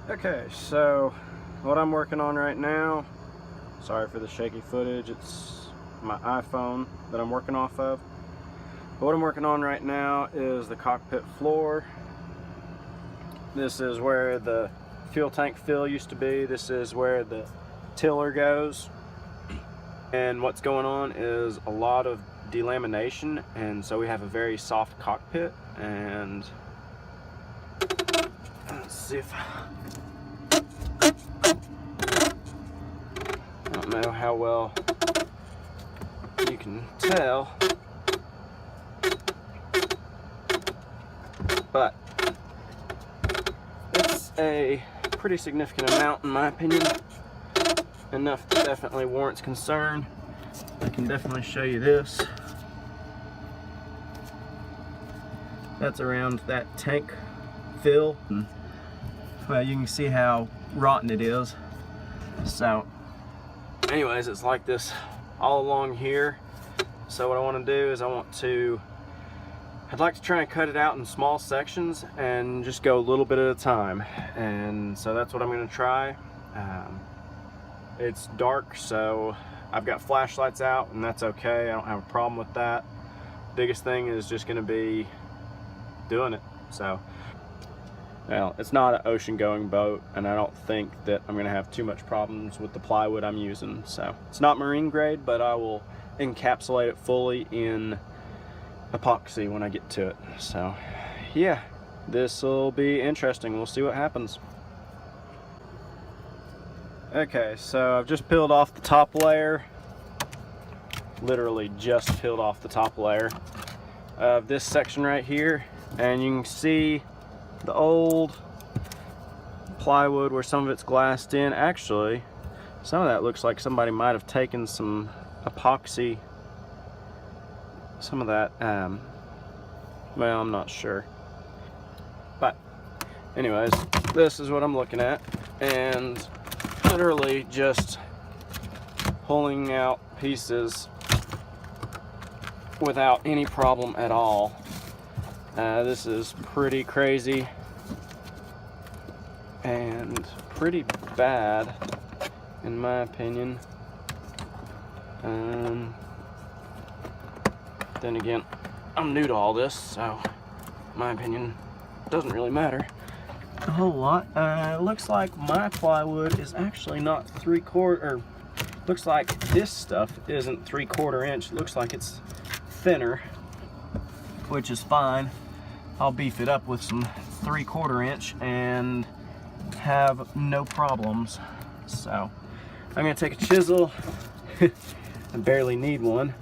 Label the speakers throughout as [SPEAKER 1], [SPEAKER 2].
[SPEAKER 1] Okay, so what I'm working on right now, sorry for the shaky footage, it's my iPhone that I'm working off of. But what I'm working on right now is the cockpit floor. This is where the fuel tank fill used to be. This is where the tiller goes. And what's going on is a lot of delamination, and so we have a very soft cockpit. And let's see if I don't know how well you can tell, but it's a pretty significant amount in my opinion. Enough that definitely warrants concern. I can definitely show you this. That's around that tank fill. Well, you can see how rotten it is. So anyways, it's like this all along here. So what I want to do is I'd like to try and cut it out in small sections and just go a little bit at a time. And so that's what I'm going to try. It's dark, so I've got flashlights out, and that's okay. I don't have a problem with that. Biggest thing is just going to be doing it. So, well, it's not an ocean-going boat, and I don't think that I'm going to have too much problems with the plywood I'm using. So, it's not marine grade, but I will encapsulate it fully in epoxy when I get to it. So, yeah, this will be interesting. We'll see what happens. Okay, so I've just peeled off the top layer. Literally just peeled off the top layer of this section right here, and you can see the old plywood where some of it's glassed in. Actually, some of that looks like somebody might have taken some epoxy, some of that, well, I'm not sure. But anyways, this is what I'm looking at, and literally just pulling out pieces without any problem at all. This is pretty crazy and pretty bad in my opinion. Then again, I'm new to all this, so my opinion doesn't really matter a whole lot. It looks like my plywood is actually not 3/4, or looks like this stuff isn't 3/4 inch. It looks like it's thinner, which is fine. I'll beef it up with some 3/4 inch and have no problems. So I'm gonna take a chisel. I barely need one,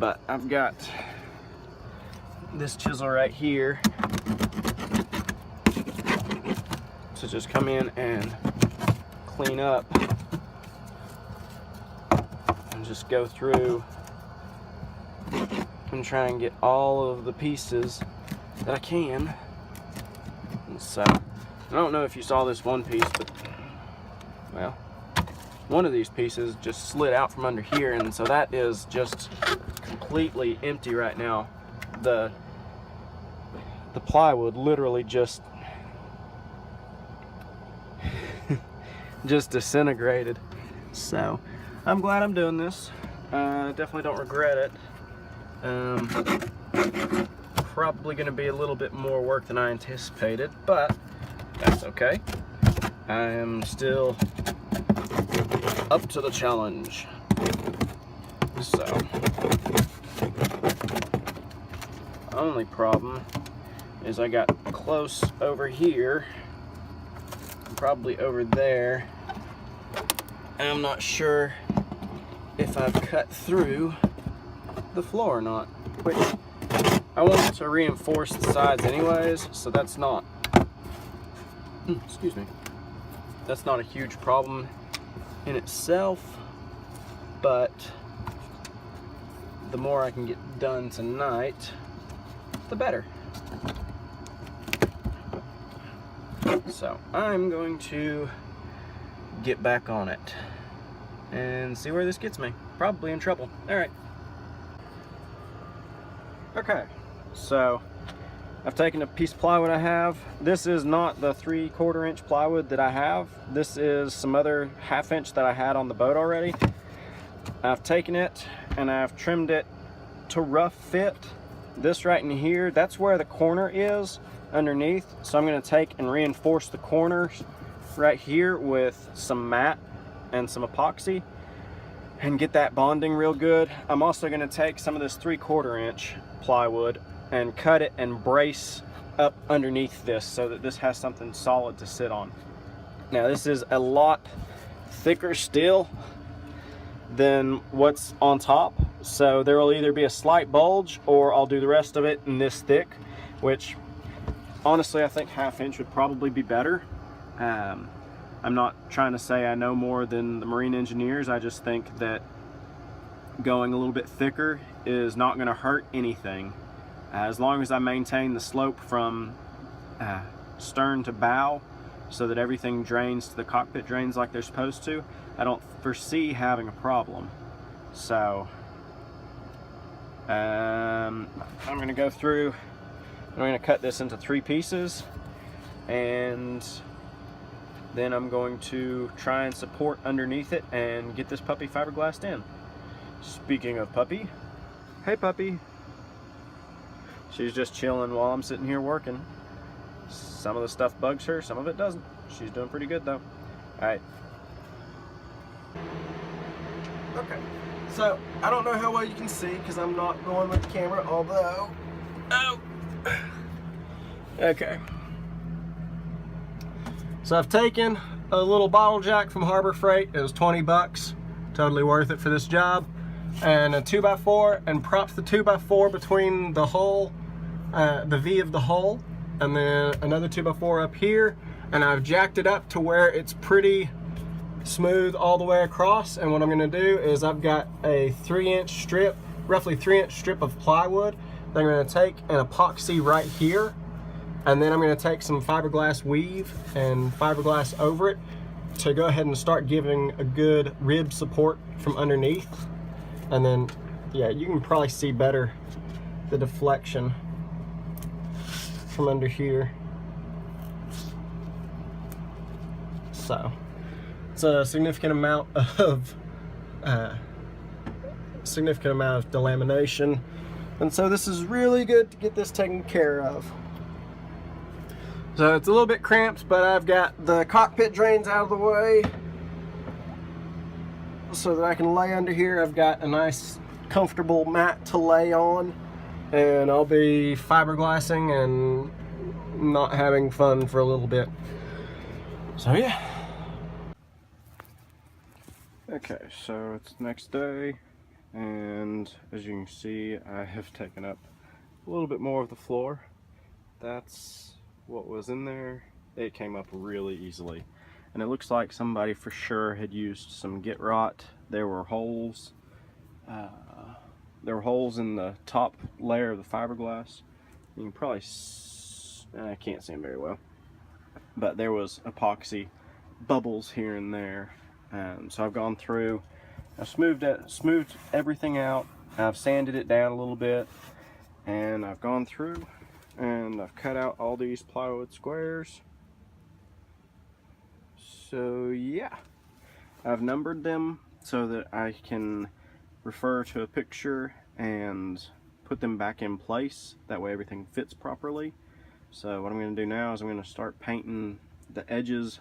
[SPEAKER 1] but I've got this chisel right here to just come in and clean up and just go through and try and get all of the pieces that I can. And so I don't know if you saw this one piece, but well, one of these pieces just slid out from under here, and so that is just completely empty right now. The plywood literally just disintegrated. So I'm glad I'm doing this. Definitely don't regret it. Probably going to be a little bit more work than I anticipated, but that's okay. I am still up to the challenge. So only problem is I got close over here, probably over there. I'm not sure if I've cut through the floor or not, which I want to reinforce the sides anyways, so that's not, excuse me, that's not a huge problem in itself, but the more I can get done tonight, the better. So I'm going to get back on it and see where this gets me. Probably in trouble. All right. Okay, so I've taken a piece of plywood I have. This is not the 3/4 inch plywood that I have. This is some other 1/2 inch that I had on the boat already. I've taken it and I've trimmed it to rough fit. This right in here, that's where the corner is underneath. So I'm gonna take and reinforce the corners right here with some mat and some epoxy and get that bonding real good. I'm also gonna take some of this 3/4 inch plywood and cut it and brace up underneath this so that this has something solid to sit on. Now this is a lot thicker still than what's on top, so there will either be a slight bulge or I'll do the rest of it in this thick, which honestly I think 1/2 inch would probably be better. I'm not trying to say I know more than the marine engineers. I just think that going a little bit thicker is not going to hurt anything. As long as I maintain the slope from stern to bow so that everything drains to the cockpit drains like they're supposed to, I don't foresee having a problem. So I'm going to go through, I'm going to cut this into 3 pieces, and then I'm going to try and support underneath it and get this puppy fiberglassed in. Speaking of puppy, hey puppy. She's just chilling while I'm sitting here working. Some of the stuff bugs her, some of it doesn't. She's doing pretty good though. Alright. Okay, so I don't know how well you can see because I'm not going with the camera, although... Oh! Okay. So I've taken a little bottle jack from Harbor Freight. It was 20 bucks. Totally worth it for this job. And a 2x4, and propped the 2x4 between the hole, the V of the hole, and then another 2x4 up here, and I've jacked it up to where it's pretty smooth all the way across. And what I'm going to do is I've got a 3-inch strip, roughly 3-inch strip of plywood that I'm going to take and epoxy right here, and then I'm going to take some fiberglass weave and fiberglass over it to go ahead and start giving a good rib support from underneath. And then, yeah, you can probably see better the deflection from under here. So it's a significant amount of delamination, and so this is really good to get this taken care of. So it's a little bit cramped, but I've got the cockpit drains out of the way so that I can lay under here. I've got a nice comfortable mat to lay on, and I'll be fiberglassing and not having fun for a little bit. So yeah. Okay, so it's the next day, and as you can see, I have taken up a little bit more of the floor. That's what was in there. It came up really easily. And it looks like somebody for sure had used some get rot. There were holes. There were holes in the top layer of the fiberglass. You can probably, I can't see them very well, but there was epoxy bubbles here and there. So I've gone through, I've smoothed everything out. I've sanded it down a little bit, and I've gone through and I've cut out all these plywood squares. So yeah, I've numbered them so that I can refer to a picture and put them back in place. That way everything fits properly. So what I'm going to do now is I'm going to start painting the edges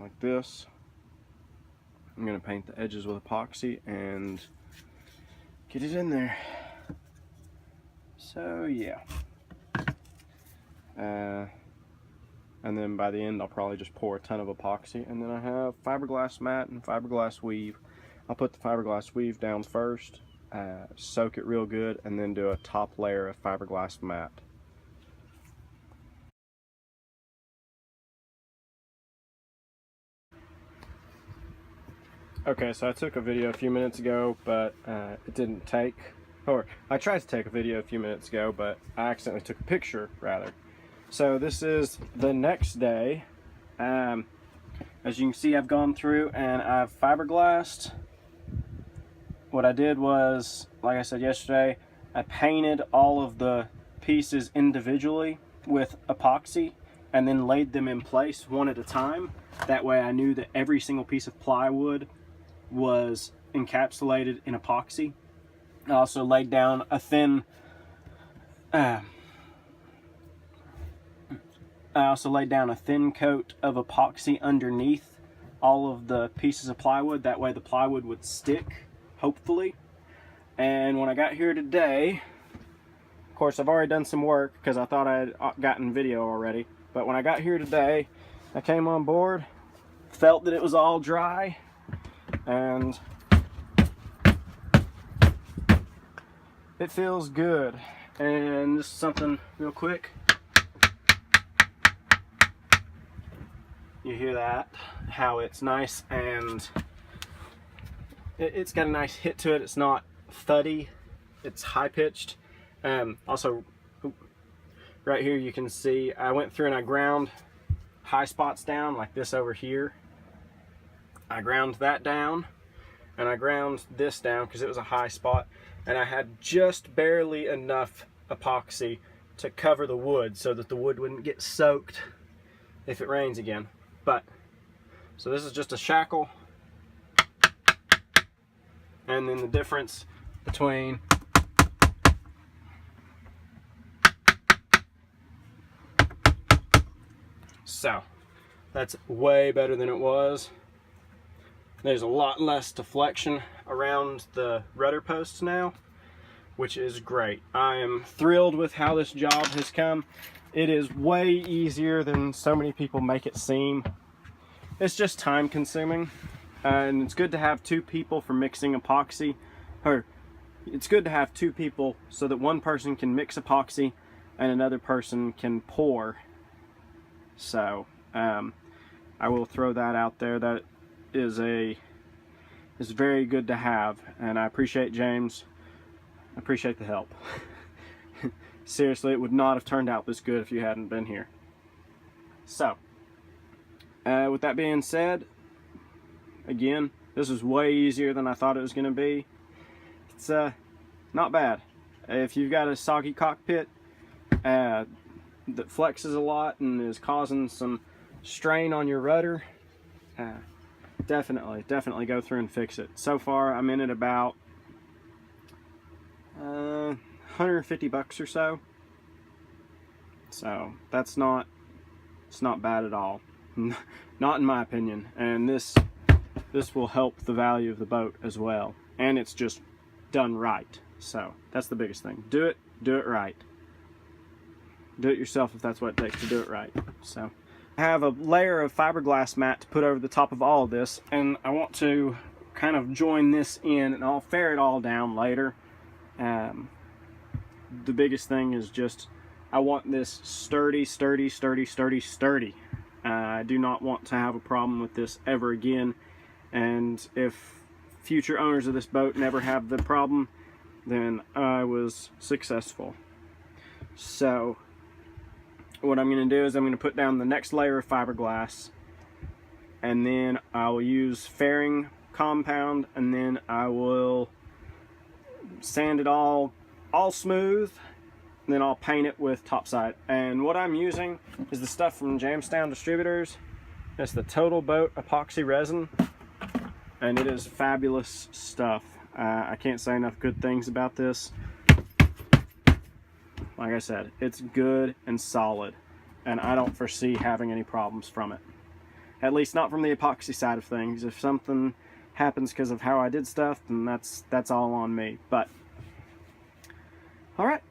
[SPEAKER 1] like this. I'm going to paint the edges with epoxy and get it in there. So yeah. And then by the end I'll probably just pour a ton of epoxy, and then I have fiberglass mat and fiberglass weave. I'll put the fiberglass weave down first, soak it real good, and then do a top layer of fiberglass mat. Okay, so I took a video a few minutes ago, but it didn't take, or I tried to take a video a few minutes ago, but I accidentally took a picture rather. So this is the next day. As you can see, I've gone through and I've fiberglassed. What I did was, like I said yesterday, I painted all of the pieces individually with epoxy and then laid them in place one at a time. That way I knew that every single piece of plywood was encapsulated in epoxy. I also laid down a thin coat of epoxy underneath all of the pieces of plywood. That way the plywood would stick, hopefully. And when I got here today, of course I've already done some work because I thought I had gotten video already, but when I got here today, I came on board, felt that it was all dry, and it feels good. And just something real quick. You hear that? How it's nice and it's got a nice hit to it. It's not thuddy. It's high pitched. Also, right here you can see I went through and I ground high spots down like this over here. I ground that down and I ground this down because it was a high spot, and I had just barely enough epoxy to cover the wood so that the wood wouldn't get soaked if it rains again. But so this is just a shackle, and then the difference between so that's way better than it was. There's a lot less deflection around the rudder posts now, which is great. I am thrilled with how this job has come. It is way easier than so many people make it seem. It's just time consuming, and it's good to have two people for mixing epoxy, or it's good to have two people so that one person can mix epoxy and another person can pour. So I will throw that out there. That is very good to have, and I appreciate James. I appreciate the help. Seriously, it would not have turned out this good if you hadn't been here. So, with that being said, again, this is way easier than I thought it was going to be. It's not bad. If you've got a soggy cockpit that flexes a lot and is causing some strain on your rudder, definitely go through and fix it. So far, I'm in at about 150 bucks or so. So it's not bad at all. Not in my opinion. And this will help the value of the boat as well. And it's just done right. So that's the biggest thing. Do it right. Do it yourself if that's what it takes to do it right. So I have a layer of fiberglass mat to put over the top of all of this, and I want to kind of join this in, and I'll fare it all down later. The biggest thing is just I want this sturdy. I do not want to have a problem with this ever again, and if future owners of this boat never have the problem, then I was successful. So what I'm going to do is I'm going to put down the next layer of fiberglass, and then I'll use fairing compound, and then I will sand it all smooth, and then I'll paint it with topside. And what I'm using is the stuff from Jamestown Distributors. It's the Total Boat epoxy resin, and it is fabulous stuff. I can't say enough good things about this. Like I said, it's good and solid, and I don't foresee having any problems from it. At least not from the epoxy side of things. If something happens because of how I did stuff, then that's all on me. But all right,